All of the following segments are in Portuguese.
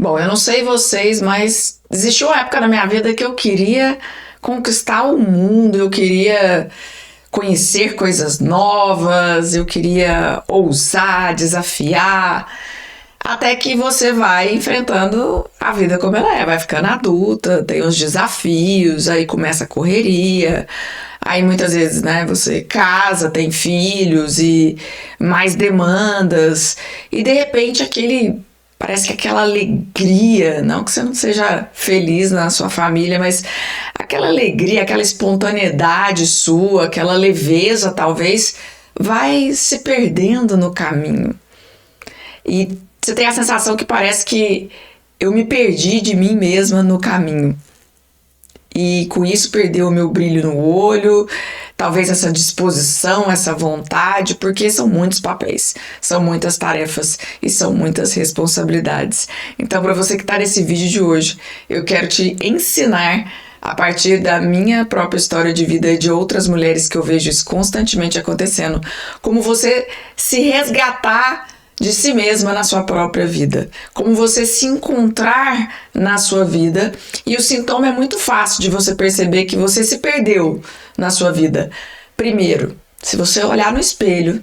Bom, eu não sei vocês, mas existiu uma época na minha vida que eu queria conquistar o mundo, eu queria conhecer coisas novas, eu queria ousar, desafiar, até que você vai enfrentando a vida como ela é, vai ficando adulta, tem os desafios, aí começa a correria, aí muitas vezes, né, você casa, tem filhos e mais demandas, e de repente parece que aquela alegria, não que você não seja feliz na sua família, mas aquela alegria, aquela espontaneidade sua, aquela leveza talvez, vai se perdendo no caminho. E você tem a sensação que parece que eu me perdi de mim mesma no caminho. E com isso perdeu o meu brilho no olho, talvez essa disposição, essa vontade, porque são muitos papéis, são muitas tarefas e são muitas responsabilidades. Então, para você que está nesse vídeo de hoje, eu quero te ensinar, a partir da minha própria história de vida e de outras mulheres que eu vejo isso constantemente acontecendo, como você se resgatar de si mesma na sua própria vida, como você se encontrar na sua vida. E o sintoma é muito fácil de você perceber que você se perdeu na sua vida. Primeiro, se você olhar no espelho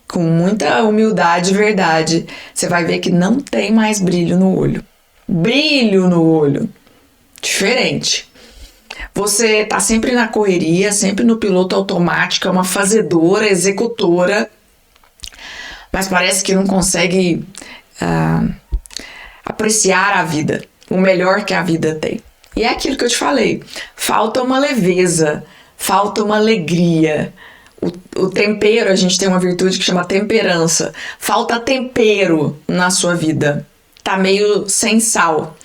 com muita humildade e verdade, você vai ver que não tem mais brilho no olho. Brilho no olho. Diferente. Você tá sempre na correria, sempre no piloto automático, é uma fazedora, executora, mas parece que não consegue apreciar a vida, o melhor que a vida tem. E é aquilo que eu te falei, falta uma leveza, falta uma alegria. O tempero, a gente tem uma virtude que chama temperança. Falta tempero na sua vida, tá meio sem sal.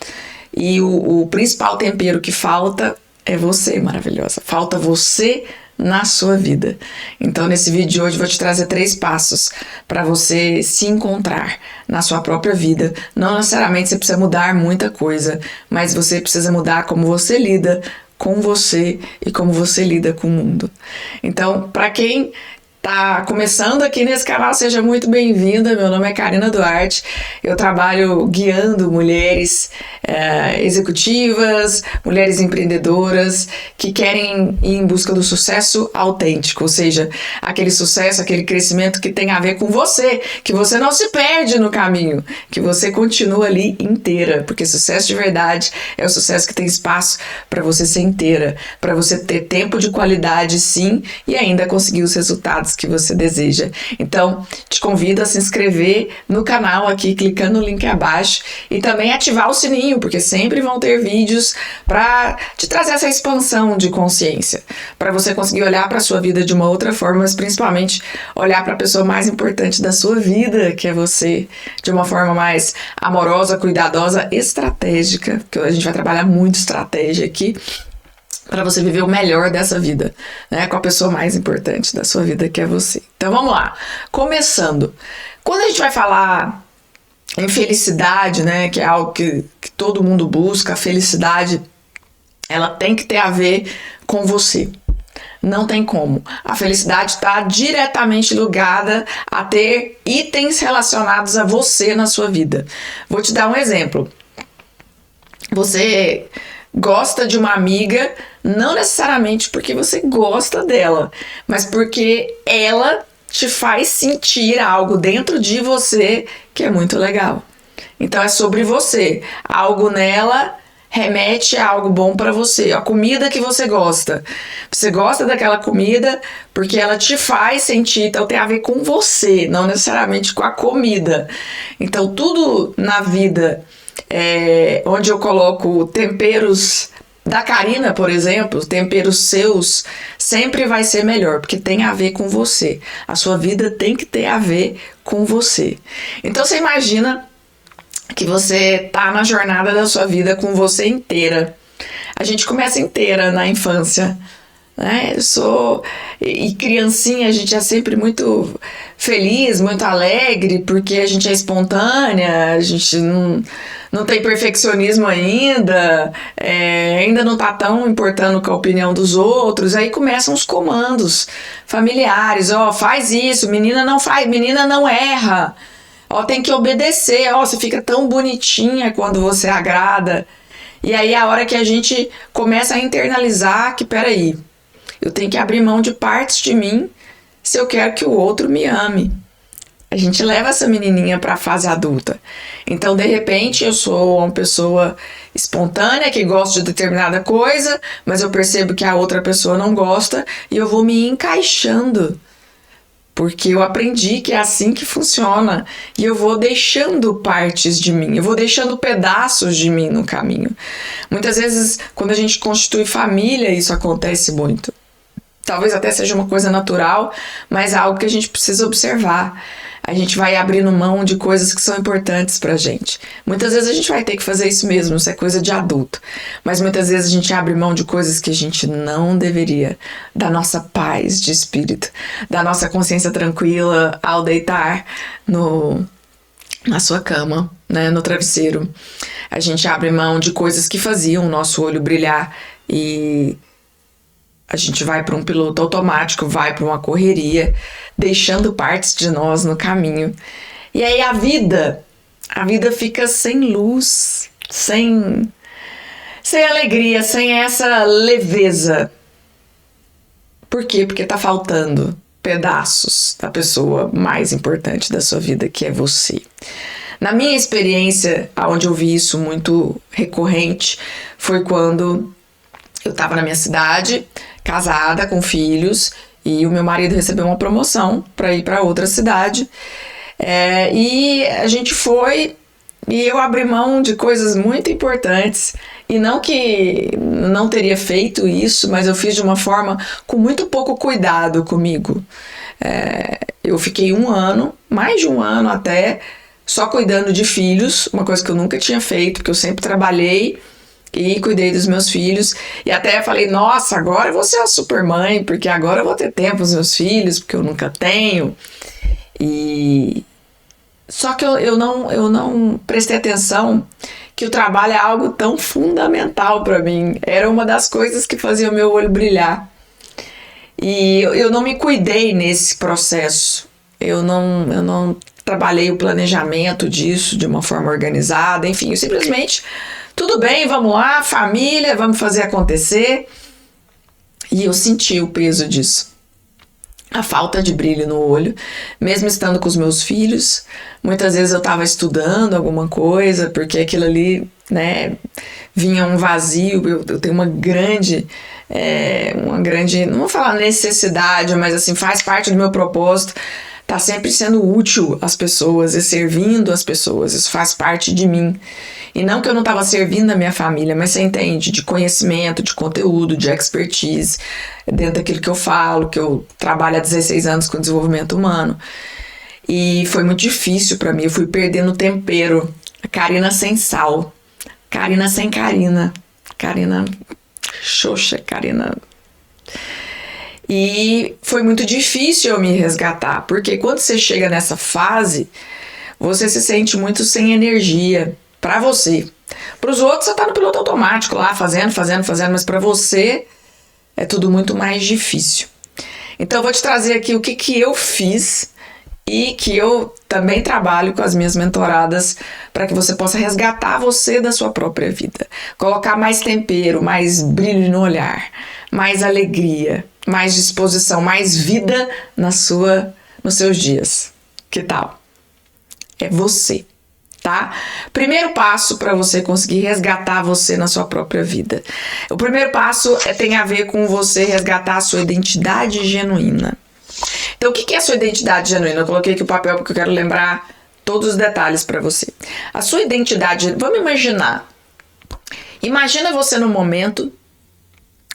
E o principal tempero que falta é você, maravilhosa. Falta você na sua vida. Então, nesse vídeo de hoje, eu vou te trazer 3 passos para você se encontrar na sua própria vida. Não necessariamente você precisa mudar muita coisa, mas você precisa mudar como você lida com você e como você lida com o mundo. Então, para quem tá começando aqui nesse canal, seja muito bem-vinda. Meu nome é Karina Duarte. Eu trabalho guiando mulheres executivas, mulheres empreendedoras que querem ir em busca do sucesso autêntico, ou seja, aquele sucesso, aquele crescimento que tem a ver com você, que você não se perde no caminho, que você continua ali inteira, porque sucesso de verdade é o sucesso que tem espaço para você ser inteira, para você ter tempo de qualidade, sim, e ainda conseguir os resultados que você deseja. Então, te convido a se inscrever no canal aqui, clicando no link abaixo, e também ativar o sininho, porque sempre vão ter vídeos para te trazer essa expansão de consciência, para você conseguir olhar para a sua vida de uma outra forma, mas principalmente olhar para a pessoa mais importante da sua vida, que é você, de uma forma mais amorosa, cuidadosa, estratégica, porque a gente vai trabalhar muito estratégia aqui, para você viver o melhor dessa vida, né? Com a pessoa mais importante da sua vida, que é você. Então vamos lá. Começando. Quando a gente vai falar em felicidade, né? Que é algo que todo mundo busca, a felicidade, ela tem que ter a ver com você. Não tem como. A felicidade está diretamente ligada a ter itens relacionados a você na sua vida. Vou te dar um exemplo. Você gosta de uma amiga, não necessariamente porque você gosta dela, mas porque ela te faz sentir algo dentro de você que é muito legal. Então é sobre você. Algo nela remete a algo bom para você. A comida que você gosta. Você gosta daquela comida porque ela te faz sentir, então tem a ver com você, não necessariamente com a comida. Então tudo na vida onde eu coloco temperos da Karina, por exemplo, temperos seus, sempre vai ser melhor, porque tem a ver com você. A sua vida tem que ter a ver com você. Então você imagina que você tá na jornada da sua vida com você inteira. A gente começa inteira na infância, né? E criancinha, a gente é sempre muito feliz, muito alegre, porque a gente é espontânea, a gente não tem perfeccionismo ainda, ainda não tá tão importando com a opinião dos outros. Aí começam os comandos familiares: faz isso, menina não faz, menina não erra, Ó, tem que obedecer. Ó, você fica tão bonitinha quando você agrada. E aí a hora que a gente começa a internalizar que, peraí, eu tenho que abrir mão de partes de mim se eu quero que o outro me ame. A gente leva essa menininha para a fase adulta. Então, de repente, eu sou uma pessoa espontânea que gosta de determinada coisa, mas eu percebo que a outra pessoa não gosta e eu vou me encaixando. Porque eu aprendi que é assim que funciona. E eu vou deixando partes de mim, eu vou deixando pedaços de mim no caminho. Muitas vezes, quando a gente constitui família, isso acontece muito. Talvez até seja uma coisa natural, mas é algo que a gente precisa observar. A gente vai abrindo mão de coisas que são importantes pra gente. Muitas vezes a gente vai ter que fazer isso mesmo, isso é coisa de adulto. Mas muitas vezes a gente abre mão de coisas que a gente não deveria. Da nossa paz de espírito, da nossa consciência tranquila ao deitar na sua cama, né, no travesseiro. A gente abre mão de coisas que faziam o nosso olho brilhar e a gente vai para um piloto automático, vai para uma correria, deixando partes de nós no caminho. E aí a vida fica sem luz, sem alegria, sem essa leveza. Por quê? Porque tá faltando pedaços da pessoa mais importante da sua vida, que é você. Na minha experiência, onde eu vi isso muito recorrente, foi quando eu estava na minha cidade, casada, com filhos, e o meu marido recebeu uma promoção para ir para outra cidade. E a gente foi, e eu abri mão de coisas muito importantes. E não que não teria feito isso, mas eu fiz de uma forma com muito pouco cuidado comigo. Eu fiquei um ano, mais de um ano até, só cuidando de filhos, uma coisa que eu nunca tinha feito, porque eu sempre trabalhei e cuidei dos meus filhos, e até falei, nossa, agora eu vou ser a super mãe, porque agora eu vou ter tempo com os meus filhos, porque eu nunca tenho. Só que eu não prestei atenção que o trabalho é algo tão fundamental para mim. Era uma das coisas que fazia o meu olho brilhar. E eu não me cuidei nesse processo. Eu não trabalhei o planejamento disso de uma forma organizada. Enfim, eu simplesmente, tudo bem, vamos lá, família, vamos fazer acontecer. E eu senti o peso disso. A falta de brilho no olho, mesmo estando com os meus filhos. Muitas vezes eu estava estudando alguma coisa, porque aquilo ali, né, vinha um vazio. Eu tenho uma grande, não vou falar necessidade, mas assim, faz parte do meu propósito, tá sempre sendo útil às pessoas e servindo as pessoas. Isso faz parte de mim. E não que eu não estava servindo a minha família, mas você entende, de conhecimento, de conteúdo, de expertise, dentro daquilo que eu falo, que eu trabalho há 16 anos com desenvolvimento humano. E foi muito difícil para mim, eu fui perdendo tempero. A Karina sem sal, Karina sem Karina, Karina xoxa, Karina. E foi muito difícil eu me resgatar, porque quando você chega nessa fase, você se sente muito sem energia. Pra você. Para os outros, você tá no piloto automático lá, fazendo, mas para você é tudo muito mais difícil. Então eu vou te trazer aqui o que eu fiz e que eu também trabalho com as minhas mentoradas para que você possa resgatar você da sua própria vida. Colocar mais tempero, mais brilho no olhar, mais alegria, mais disposição, mais vida nos seus dias. Que tal? É você. Tá? Primeiro passo para você conseguir resgatar você na sua própria vida. O primeiro passo tem a ver com você resgatar a sua identidade genuína. Então, o que é a sua identidade genuína? Eu coloquei aqui o papel porque eu quero lembrar todos os detalhes para você. A sua identidade, vamos imaginar. Imagina você no momento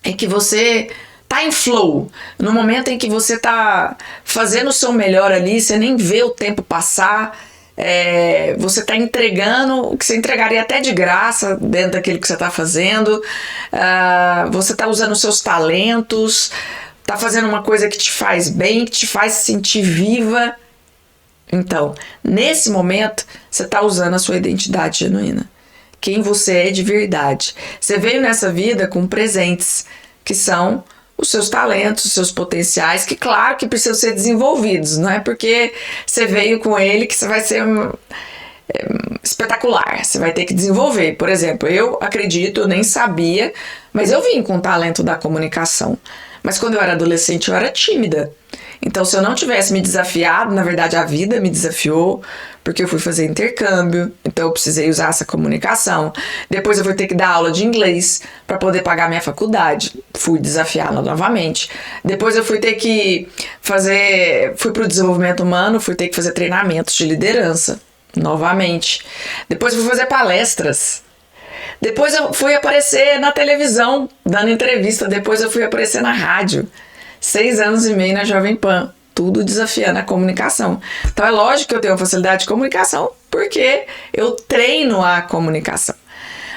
em que você tá em flow, no momento em que você tá fazendo o seu melhor ali, você nem vê o tempo passar. Você está entregando o que você entregaria até de graça dentro daquilo que você está fazendo. Você está usando os seus talentos, está fazendo uma coisa que te faz bem, que te faz se sentir viva. Então, nesse momento, você está usando a sua identidade genuína. Quem você é de verdade. Você veio nessa vida com presentes, que são os seus talentos, os seus potenciais, que claro que precisam ser desenvolvidos, não é porque você veio com ele que você vai ser espetacular, você vai ter que desenvolver. Por exemplo, eu acredito, eu nem sabia, mas eu vim com o talento da comunicação. Mas quando eu era adolescente, eu era tímida. Então, se eu não tivesse me desafiado, na verdade a vida me desafiou, porque eu fui fazer intercâmbio, então eu precisei usar essa comunicação. Depois eu fui ter que dar aula de inglês para poder pagar minha faculdade. Fui desafiada novamente. Depois eu fui ter que fui para o desenvolvimento humano, fui ter que fazer treinamentos de liderança, novamente. Depois eu fui fazer palestras. Depois eu fui aparecer na televisão, dando entrevista. Depois eu fui aparecer na rádio. 6 anos e meio na Jovem Pan. Tudo desafiando a comunicação. Então é lógico que eu tenho facilidade de comunicação, porque eu treino a comunicação.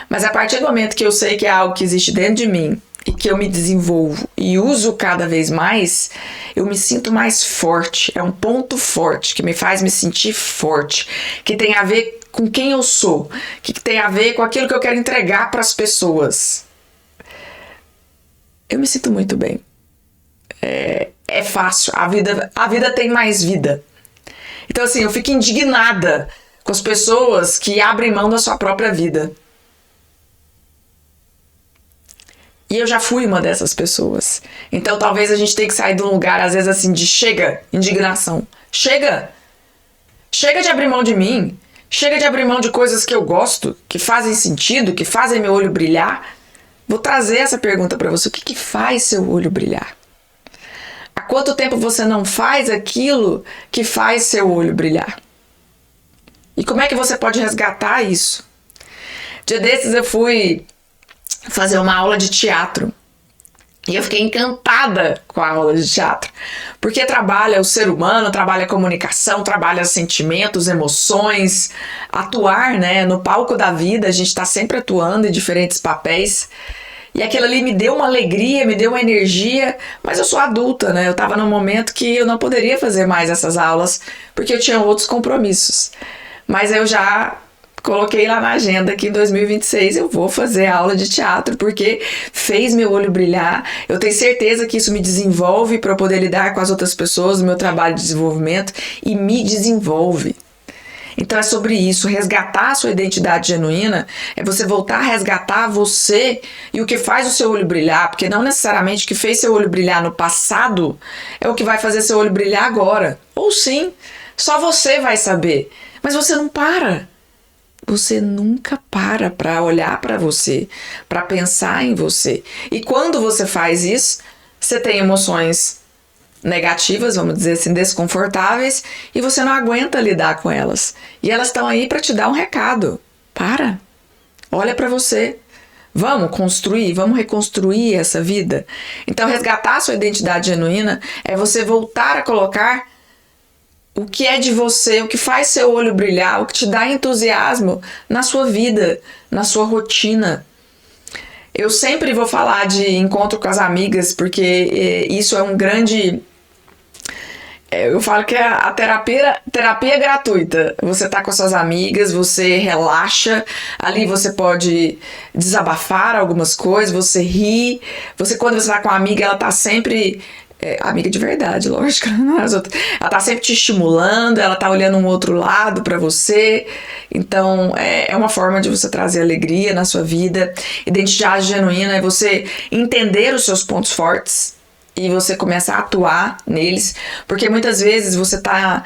Mas a partir do momento que eu sei que é algo que existe dentro de mim e que eu me desenvolvo e uso cada vez mais, eu me sinto mais forte. É um ponto forte que me faz me sentir forte, que tem a ver com quem eu sou, que tem a ver com aquilo que eu quero entregar para as pessoas. Eu me sinto muito bem. É fácil, a vida tem mais vida. Então assim, eu fico indignada com as pessoas que abrem mão da sua própria vida. E eu já fui uma dessas pessoas. Então talvez a gente tenha que sair de um lugar, às vezes assim, de chega, indignação. Chega! Chega de abrir mão de mim. Chega de abrir mão de coisas que eu gosto, que fazem sentido, que fazem meu olho brilhar. Vou trazer essa pergunta para você. O que faz seu olho brilhar? Há quanto tempo você não faz aquilo que faz seu olho brilhar? E como é que você pode resgatar isso? Dia desses eu fui fazer uma aula de teatro. E eu fiquei encantada com a aula de teatro. Porque trabalha o ser humano, trabalha a comunicação, trabalha sentimentos, emoções. Atuar, né? No palco da vida, a gente está sempre atuando em diferentes papéis. E aquilo ali me deu uma alegria, me deu uma energia, mas eu sou adulta, né? Eu estava num momento que eu não poderia fazer mais essas aulas, porque eu tinha outros compromissos. Mas eu já coloquei lá na agenda que em 2026 eu vou fazer aula de teatro, porque fez meu olho brilhar. Eu tenho certeza que isso me desenvolve para eu poder lidar com as outras pessoas no meu trabalho de desenvolvimento e me desenvolve. Então é sobre isso, resgatar a sua identidade genuína, é você voltar a resgatar você e o que faz o seu olho brilhar, porque não necessariamente o que fez seu olho brilhar no passado é o que vai fazer seu olho brilhar agora. Ou sim, só você vai saber, mas você não para. Você nunca para olhar para você, para pensar em você. E quando você faz isso, você tem emoções negativas, vamos dizer assim, desconfortáveis, e você não aguenta lidar com elas. E elas estão aí para te dar um recado. Para. Olha para você. Vamos construir, vamos reconstruir essa vida. Então, resgatar a sua identidade genuína é você voltar a colocar o que é de você, o que faz seu olho brilhar, o que te dá entusiasmo na sua vida, na sua rotina. Eu sempre vou falar de encontro com as amigas, porque isso é um grande... Eu falo que a terapia é gratuita. Você tá com suas amigas, você relaxa, ali você pode desabafar algumas coisas, você ri. Quando você tá com uma amiga, ela tá sempre... amiga de verdade, lógico, não é as outras. Ela tá sempre te estimulando, ela tá olhando um outro lado pra você. Então, é uma forma de você trazer alegria na sua vida. Identidade genuína é você entender os seus pontos fortes e você começar a atuar neles, porque muitas vezes você tá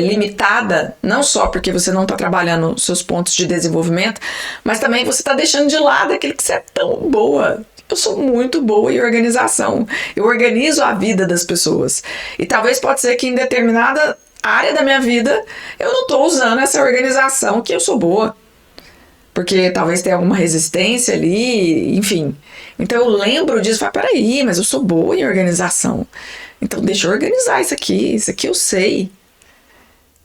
limitada, não só porque você não tá trabalhando seus pontos de desenvolvimento, mas também você tá deixando de lado aquilo que você é tão boa. Eu sou muito boa em organização. Eu organizo a vida das pessoas. E talvez pode ser que em determinada área da minha vida eu não estou usando essa organização que eu sou boa. Porque talvez tenha alguma resistência ali, enfim. Então eu lembro disso e falo, peraí, mas eu sou boa em organização. Então deixa eu organizar isso aqui eu sei.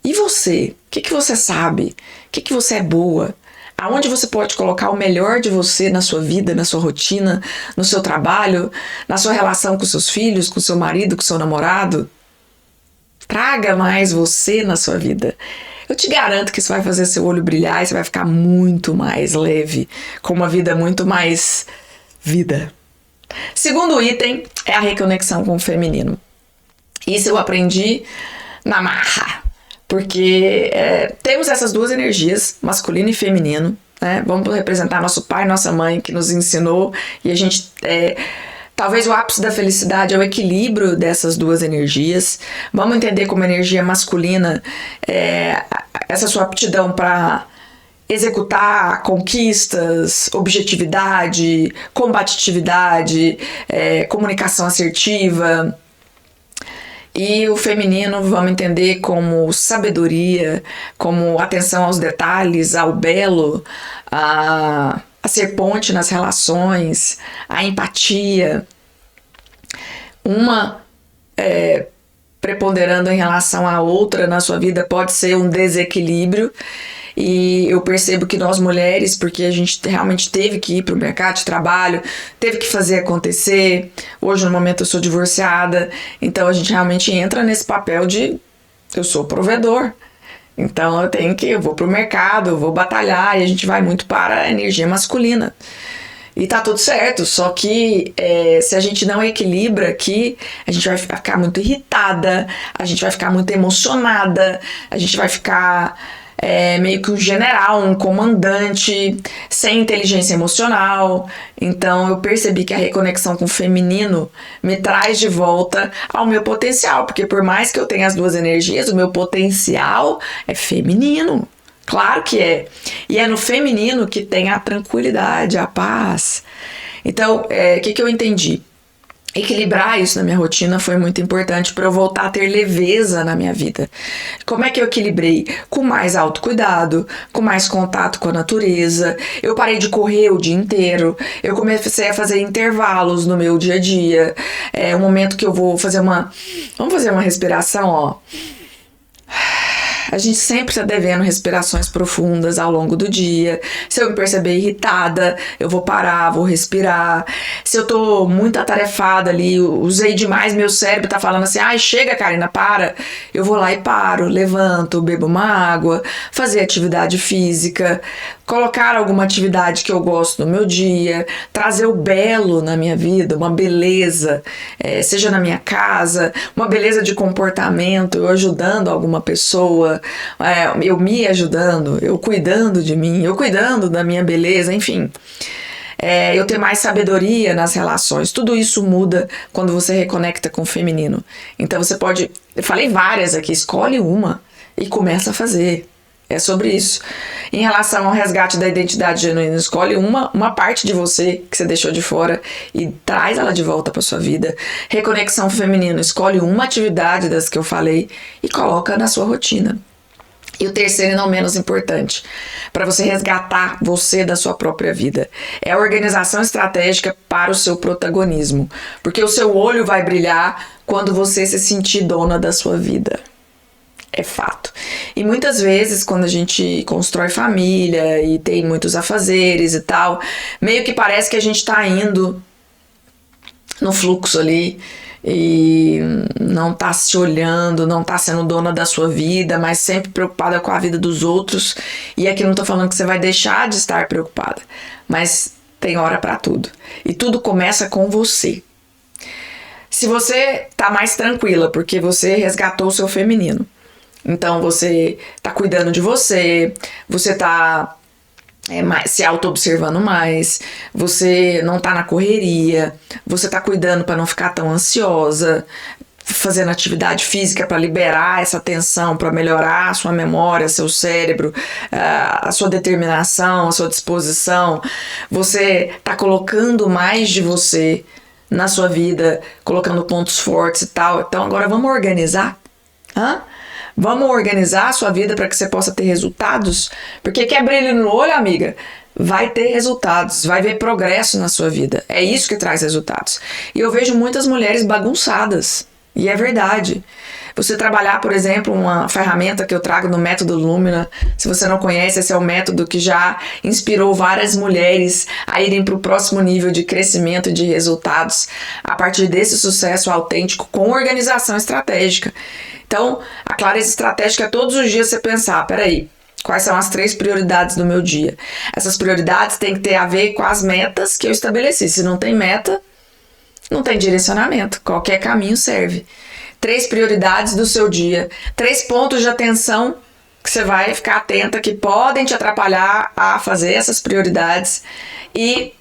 E você? O que você sabe? O que você é boa? Aonde você pode colocar o melhor de você na sua vida, na sua rotina, no seu trabalho, na sua relação com seus filhos, com seu marido, com seu namorado? Traga mais você na sua vida. Eu te garanto que isso vai fazer seu olho brilhar e você vai ficar muito mais leve, com uma vida muito mais vida. Segundo item é a reconexão com o feminino. Isso eu aprendi na marra, porque temos essas duas energias, masculino e feminino, né? Vamos representar nosso pai e nossa mãe que nos ensinou, e a gente... talvez o ápice da felicidade é o equilíbrio dessas duas energias. Vamos entender como energia masculina essa sua aptidão para executar conquistas, objetividade, combatividade, comunicação assertiva. E o feminino vamos entender como sabedoria, como atenção aos detalhes, ao belo, a ser ponte nas relações, a empatia. Uma preponderando em relação à outra na sua vida pode ser um desequilíbrio. E eu percebo que nós mulheres, porque a gente realmente teve que ir para o mercado de trabalho, teve que fazer acontecer. Hoje, no momento, eu sou divorciada, então a gente realmente entra nesse papel de eu sou provedor. Então eu vou para o mercado, eu vou batalhar, e a gente vai muito para a energia masculina. E tá tudo certo, só que se a gente não equilibra aqui, a gente vai ficar muito irritada, a gente vai ficar muito emocionada, a gente vai ficar... meio que um general, um comandante, sem inteligência emocional. Então eu percebi que a reconexão com o feminino me traz de volta ao meu potencial, porque por mais que eu tenha as duas energias, o meu potencial é feminino. Claro que é. E é no feminino que tem a tranquilidade, a paz. Então, o que eu entendi? Equilibrar isso na minha rotina foi muito importante para eu voltar a ter leveza na minha vida. Como é que eu equilibrei? Com mais autocuidado, com mais contato com a natureza. Eu parei de correr o dia inteiro. Eu comecei a fazer intervalos no meu dia a dia. É um momento que eu vou fazer Vamos fazer uma respiração, ó. A gente sempre está devendo respirações profundas ao longo do dia. Se eu me perceber irritada, eu vou parar, vou respirar. Se eu tô muito atarefada ali, usei demais, meu cérebro tá falando assim, ai, chega, Karina, para. Eu vou lá e paro, levanto, bebo uma água, fazer atividade física, colocar alguma atividade que eu gosto no meu dia, trazer o belo na minha vida, uma beleza, seja na minha casa, uma beleza de comportamento, eu ajudando alguma pessoa, eu me ajudando, eu cuidando de mim, eu cuidando da minha beleza, enfim. Eu ter mais sabedoria nas relações, tudo isso muda quando você reconecta com o feminino. Então você pode, eu falei várias aqui, escolhe uma e começa a fazer. É sobre isso. Em relação ao resgate da identidade genuína, escolhe uma parte de você que você deixou de fora e traz ela de volta para sua vida. Reconexão feminina, escolhe uma atividade das que eu falei e coloca na sua rotina. E o terceiro e não menos importante, para você resgatar você da sua própria vida, é a organização estratégica para o seu protagonismo. Porque o seu olho vai brilhar quando você se sentir dona da sua vida. É fato. E muitas vezes, quando a gente constrói família e tem muitos afazeres e tal, meio que parece que a gente tá indo no fluxo ali e não tá se olhando, não tá sendo dona da sua vida, mas sempre preocupada com a vida dos outros. E aqui não tô falando que você vai deixar de estar preocupada, mas tem hora pra tudo. E tudo começa com você. Se você tá mais tranquila porque você resgatou o seu feminino, então você tá cuidando de você, você tá se auto-observando mais, você não tá na correria, você tá cuidando para não ficar tão ansiosa, fazendo atividade física para liberar essa tensão, para melhorar a sua memória, seu cérebro, a sua determinação, a sua disposição. Você tá colocando mais de você na sua vida, colocando pontos fortes e tal. Então agora vamos organizar? Vamos organizar a sua vida para que você possa ter resultados? Porque quer brilho no olho, amiga? Vai ter resultados, vai ver progresso na sua vida. É isso que traz resultados. E eu vejo muitas mulheres bagunçadas. E é verdade. Você trabalhar, por exemplo, uma ferramenta que eu trago no Método Lumina, se você não conhece, esse é o método que já inspirou várias mulheres a irem para o próximo nível de crescimento e de resultados a partir desse sucesso autêntico com organização estratégica. Então, a clareza estratégica é todos os dias você pensar, peraí, quais são as 3 prioridades do meu dia? Essas prioridades têm que ter a ver com as metas que eu estabeleci. Se não tem meta, não tem direcionamento, qualquer caminho serve. 3 prioridades do seu dia, 3 pontos de atenção que você vai ficar atenta que podem te atrapalhar a fazer essas prioridades e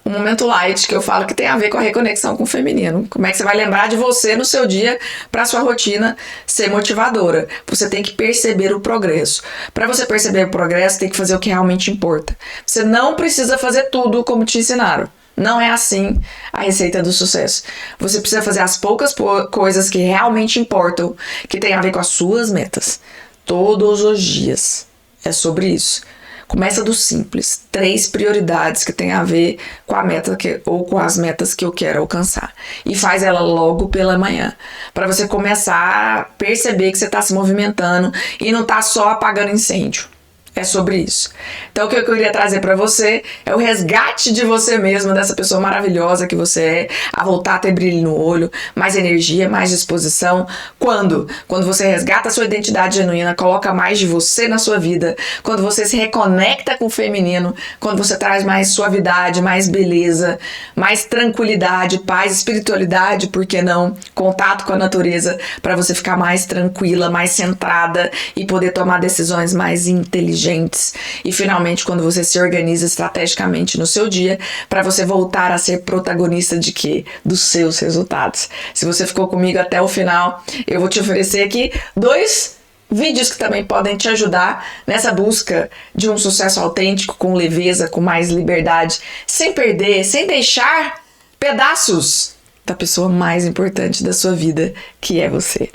um momento light que eu falo que tem a ver com a reconexão com o feminino. Como é que você vai lembrar de você no seu dia para sua rotina ser motivadora? Você tem que perceber o progresso. Para você perceber o progresso, tem que fazer o que realmente importa. Você não precisa fazer tudo como te ensinaram. Não é assim a receita do sucesso. Você precisa fazer as poucas coisas que realmente importam, que tem a ver com as suas metas. Todos os dias. É sobre isso. Começa do simples. 3 prioridades que tem a ver com a meta ou com as metas que eu quero alcançar. E faz ela logo pela manhã. Para você começar a perceber que você está se movimentando e não está só apagando incêndio. É sobre isso. Então, o que eu queria trazer para você é o resgate de você mesma, dessa pessoa maravilhosa que você é, a voltar a ter brilho no olho, mais energia, mais disposição. Quando? Quando você resgata a sua identidade genuína, coloca mais de você na sua vida, quando você se reconecta com o feminino, quando você traz mais suavidade, mais beleza, mais tranquilidade, paz, espiritualidade, por que não? Contato com a natureza, para você ficar mais tranquila, mais centrada e poder tomar decisões mais inteligentes. E finalmente, quando você se organiza estrategicamente no seu dia, para você voltar a ser protagonista de quê? Dos seus resultados. Se você ficou comigo até o final, eu vou te oferecer aqui 2 vídeos que também podem te ajudar nessa busca de um sucesso autêntico, com leveza, com mais liberdade, sem perder, sem deixar pedaços da pessoa mais importante da sua vida, que é você.